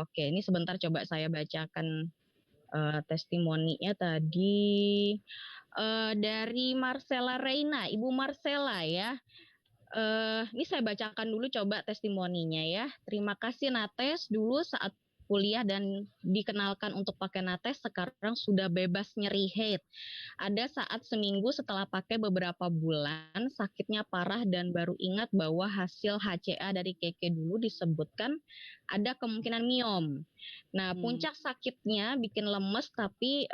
Oke, ini sebentar coba saya bacakan testimoninya tadi dari Marcella Reina, Ibu Marcella ya. Ini saya bacakan dulu coba testimoninya ya. Terima kasih Nates, dulu saat kuliah dan dikenalkan untuk pakai Nates, sekarang sudah bebas nyeri head. Ada saat seminggu setelah pakai beberapa bulan, sakitnya parah dan baru ingat bahwa hasil HCA dari Keke dulu disebutkan ada kemungkinan miom. Nah, puncak sakitnya bikin lemes tapi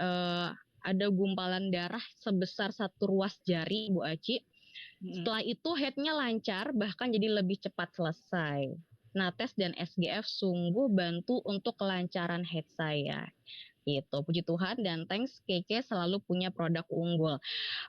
ada gumpalan darah sebesar satu ruas jari, Bu Aci. Setelah itu headnya lancar, bahkan jadi lebih cepat selesai. Nates dan SGF sungguh bantu untuk kelancaran head saya. Itu puji Tuhan dan thanks Keke selalu punya produk unggul.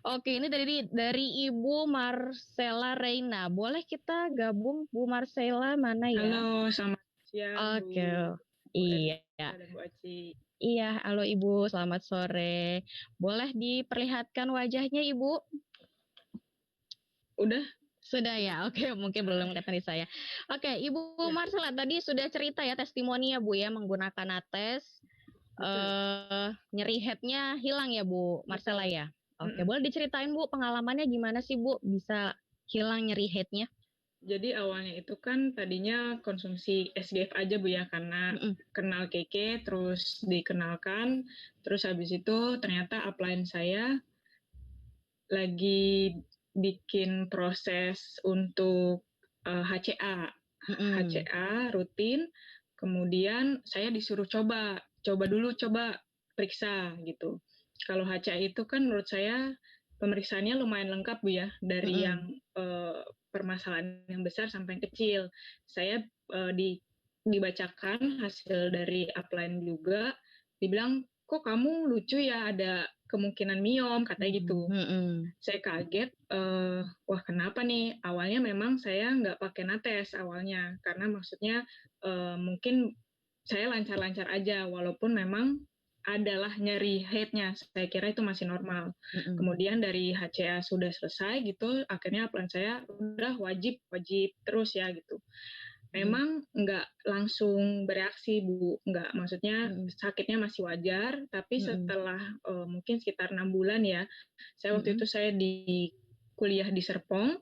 Oke, ini dari Ibu Marcella Reina. Boleh kita gabung Bu Marcella mana ya? Halo, selamat siang Oke. Bu Iya. dan Bu Aci. Iya, halo Ibu, selamat sore. Boleh diperlihatkan wajahnya Ibu? Udah? Sudah ya, oke, mungkin belum kelihatan di saya. Oke, Ibu Marcella tadi sudah cerita ya testimoni ya Bu ya menggunakan Nates. Nyeri headnya hilang ya Bu Marcella ya. Oke, boleh diceritain Bu pengalamannya gimana sih Bu bisa hilang nyeri headnya? Jadi awalnya itu kan tadinya konsumsi SGF aja Bu ya, karena kenal Keke, terus dikenalkan, terus habis itu ternyata upline saya lagi bikin proses untuk HCA. HCA rutin, kemudian saya disuruh coba periksa gitu. Kalau HCA itu kan menurut saya pemeriksaannya lumayan lengkap Bu ya, dari yang permasalahan yang besar sampai yang kecil. Saya dibacakan hasil dari upline juga, dibilang kok kamu lucu ya ada kemungkinan miom katanya gitu. Saya kaget, wah kenapa nih? Awalnya memang saya nggak pakai Nates awalnya, karena maksudnya mungkin saya lancar-lancar aja, walaupun memang adalah nyeri headnya. Saya kira itu masih normal. Kemudian dari HCA sudah selesai gitu, akhirnya upline saya udah wajib terus ya gitu. Memang nggak langsung bereaksi Bu, nggak, maksudnya sakitnya masih wajar, tapi setelah mungkin sekitar 6 bulan ya, saya waktu itu saya di kuliah di Serpong,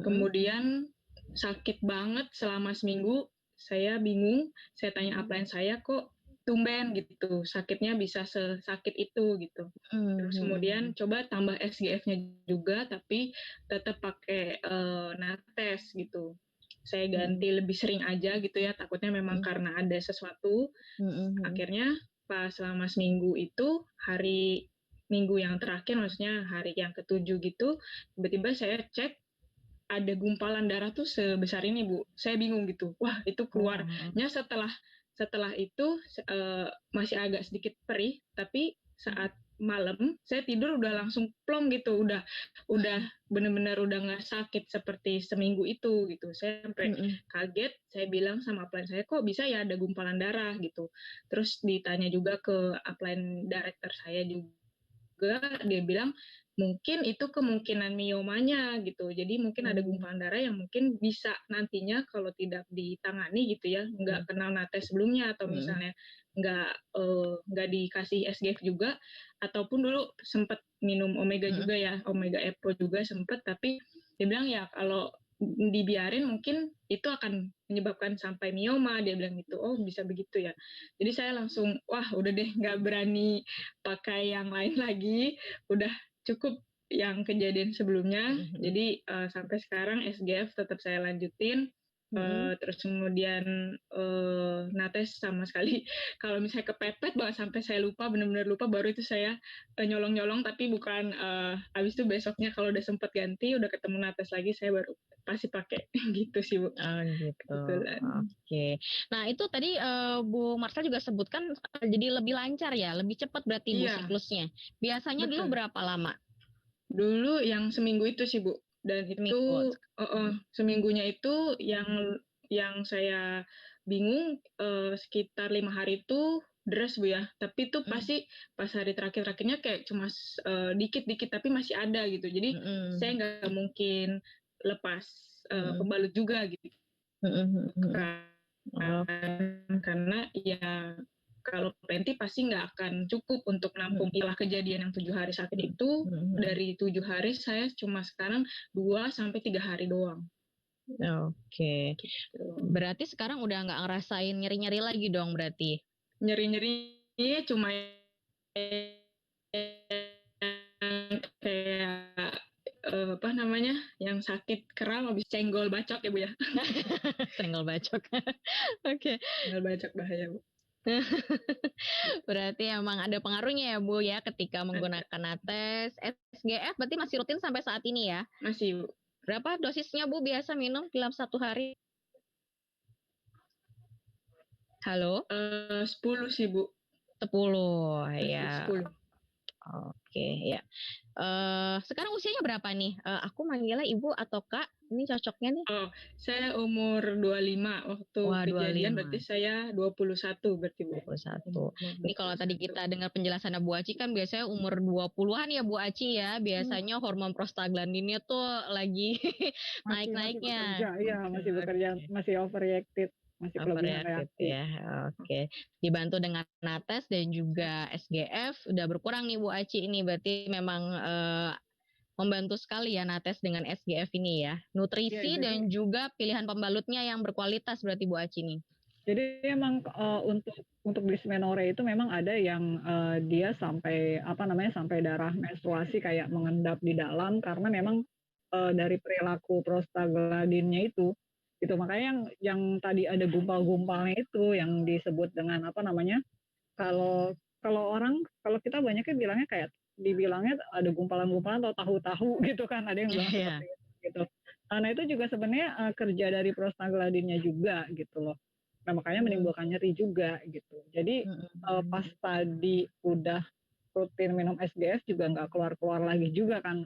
kemudian sakit banget selama seminggu, saya bingung, saya tanya upline saya kok tumben gitu, sakitnya bisa sesakit itu gitu. Terus kemudian coba tambah SGF-nya juga, tapi tetap pakai Nates gitu. Saya ganti lebih sering aja gitu ya, takutnya memang karena ada sesuatu. Akhirnya pas selama seminggu itu, hari minggu yang terakhir, maksudnya hari yang ke-7 gitu, tiba-tiba saya cek ada gumpalan darah tuh sebesar ini Bu. Saya bingung gitu. Wah, itu keluarnya setelah itu masih agak sedikit perih, tapi saat malam saya tidur udah langsung plong gitu, udah benar-benar udah nggak sakit seperti seminggu itu gitu. Saya sampai kaget, saya bilang sama upline saya kok bisa ya ada gumpalan darah gitu. Terus ditanya juga ke upline director saya juga, dia bilang mungkin itu kemungkinan miomanya gitu. Jadi mungkin ada gumpalan darah yang mungkin bisa nantinya kalau tidak ditangani gitu ya, nggak kenal Nates sebelumnya, atau misalnya nggak dikasih SGF juga, ataupun dulu sempat minum omega juga ya, omega EPO juga sempat, tapi dia bilang ya kalau dibiarin mungkin itu akan menyebabkan sampai mioma, dia bilang gitu. Oh bisa begitu ya. Jadi saya langsung wah udah deh nggak berani pakai yang lain lagi, udah cukup yang kejadian sebelumnya. Jadi sampai sekarang SGF tetap saya lanjutin. Terus kemudian Nates sama sekali kalau misalnya kepepet banget sampai saya lupa, benar-benar lupa, baru itu saya nyolong-nyolong, tapi bukan habis itu besoknya kalau udah sempet ganti, udah ketemu Nates lagi, saya baru pasti pakai gitu sih Bu. Oh gitu. Kebetulan. Oke. Nah itu tadi Bu Marcel juga sebutkan jadi lebih lancar ya, lebih cepat berarti Bu siklusnya. Biasanya dulu berapa lama? Dulu yang seminggu itu sih Bu, dan itu seminggunya itu yang saya bingung sekitar 5 hari itu deres Bu ya, tapi itu pasti pas hari terakhir-terakhirnya kayak cuma dikit-dikit tapi masih ada gitu, jadi saya nggak mungkin lepas pembalut juga gitu. Oh. Karena ya kalau plenty pasti nggak akan cukup untuk nampung ilah kejadian yang 7 hari sakit itu. Dari 7 hari saya cuma sekarang 2-3 hari doang. Oke. Gitu. Berarti sekarang udah nggak ngerasain nyeri-nyeri lagi dong berarti? Nyeri-nyeri cuma kayak apa namanya, yang sakit kram habis senggol bacok ya Bu ya. Senggol bacok. Oke. Senggol bacok bahaya Bu. Berarti emang ada pengaruhnya ya Bu ya ketika menggunakan nates. SGF berarti masih rutin sampai saat ini ya? Masih Bu. Berapa dosisnya Bu biasa minum dalam 1 hari? Halo? 10 sih Bu. 10 ya. 10. Oke ya. Sekarang usianya berapa nih? Aku manggilnya Ibu atau Kak? Ini cocoknya nih. Oh, saya umur 25 waktu kejadian 25. Berarti saya 21 berarti Bu. 21. Ini kalau tadi kita dengar penjelasannya Bu Aci kan biasanya umur 20-an ya Bu Aci ya. Biasanya hormon prostaglandinnya tuh lagi naik-naiknya. Masih bekerja, masih overreacted. Masih kelebihan reaktif ya. Oke. Dibantu dengan nates dan juga SGF udah berkurang nih Bu Aci ini, berarti memang membantu sekali ya nates dengan SGF ini ya. Nutrisi dan juga pilihan pembalutnya yang berkualitas berarti Bu Aci nih. Jadi emang untuk dysmenorrhea itu memang ada yang dia sampai sampai darah menstruasi kayak mengendap di dalam karena memang dari perilaku prostaglandinnya itu. Gitu, makanya yang tadi ada gumpal-gumpalnya itu yang disebut dengan kalau kita banyaknya bilangnya dibilangnya ada gumpalan-gumpalan atau tahu-tahu gitu kan, ada yang bilang seperti itu gitu. Nah itu juga sebenarnya kerja dari prostaglandinnya juga gitu loh. Nah makanya menimbulkan nyeri juga gitu. Jadi pas tadi udah rutin minum SGF juga nggak keluar-keluar lagi juga kan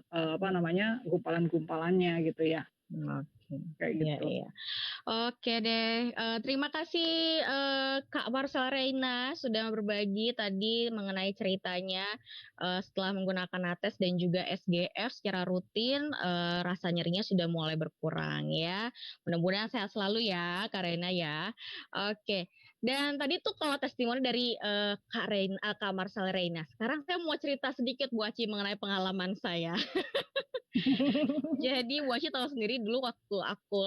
gumpalan-gumpalannya gitu ya. Kayak gitu. Iya. Oke deh, terima kasih Kak Marcella Reina sudah berbagi tadi mengenai ceritanya setelah menggunakan nates dan juga SGF secara rutin, rasa nyerinya sudah mulai berkurang ya. Mudah-mudahan sehat selalu ya Kak Reina ya. Oke. Dan tadi tuh kalau testimoni dari Kak Marcella Reina. Sekarang saya mau cerita sedikit Bu Aci mengenai pengalaman saya. Jadi Bu Aci tahu sendiri dulu waktu aku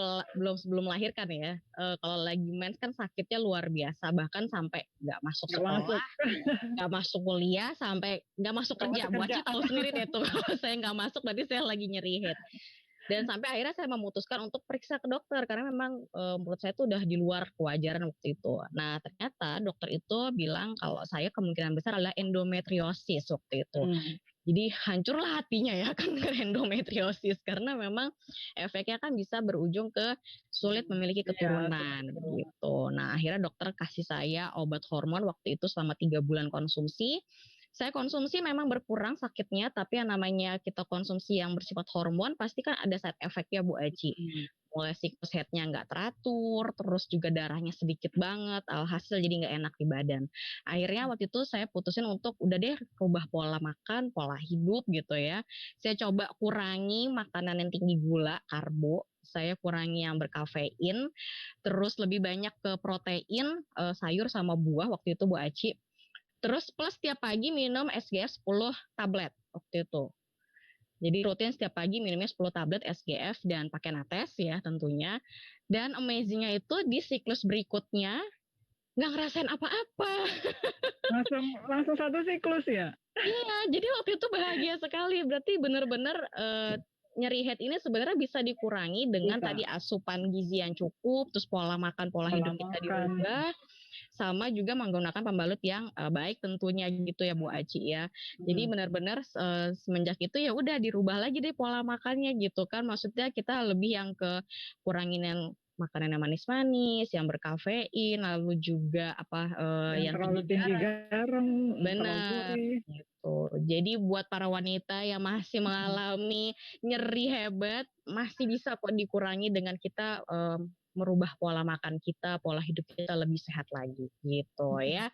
sebelum melahirkan ya, kalau lagi mens kan sakitnya luar biasa, bahkan sampai nggak masuk sekolah, nggak masuk kuliah, sampai nggak masuk kerja. Bu Aci tahu sendiri deh tuh kalau saya nggak masuk berarti saya lagi nyeri head. Dan sampai akhirnya saya memutuskan untuk periksa ke dokter karena memang menurut saya itu udah di luar kewajaran waktu itu. Nah ternyata dokter itu bilang kalau saya kemungkinan besar adalah endometriosis waktu itu. Jadi hancurlah hatinya ya kan endometriosis karena memang efeknya kan bisa berujung ke sulit memiliki keturunan gitu. Nah akhirnya dokter kasih saya obat hormon waktu itu selama 3 bulan konsumsi. Saya konsumsi memang berkurang sakitnya, tapi yang namanya kita konsumsi yang bersifat hormon pasti kan ada side effect-nya Bu Aci. Mulai siklus headnya nggak teratur, terus juga darahnya sedikit banget, alhasil jadi nggak enak di badan. Akhirnya waktu itu saya putusin untuk udah deh rubah pola makan, pola hidup gitu ya. Saya coba kurangi makanan yang tinggi gula, karbo. Saya kurangi yang berkafein, terus lebih banyak ke protein, sayur sama buah waktu itu Bu Aci. Terus plus setiap pagi minum SGF 10 tablet waktu itu. Jadi rutin setiap pagi minumnya 10 tablet SGF dan pakai nates ya tentunya. Dan amazingnya itu di siklus berikutnya nggak ngerasain apa-apa. Langsung satu siklus ya? Iya, jadi waktu itu bahagia sekali. Berarti benar-benar nyeri head ini sebenarnya bisa dikurangi dengan tadi asupan gizi yang cukup, terus pola makan, pola hidup kita dirubah, sama juga menggunakan pembalut yang baik tentunya gitu ya Bu Aci ya. Jadi benar-benar semenjak itu ya udah dirubah lagi deh pola makannya gitu kan. Maksudnya kita lebih yang ke kurangin yang makanan yang manis-manis, yang berkafein, lalu juga yang tinggi garam. Benar. Gitu. Jadi buat para wanita yang masih mengalami nyeri hebat, masih bisa kok dikurangi dengan kita merubah pola makan kita, pola hidup kita lebih sehat lagi gitu ya.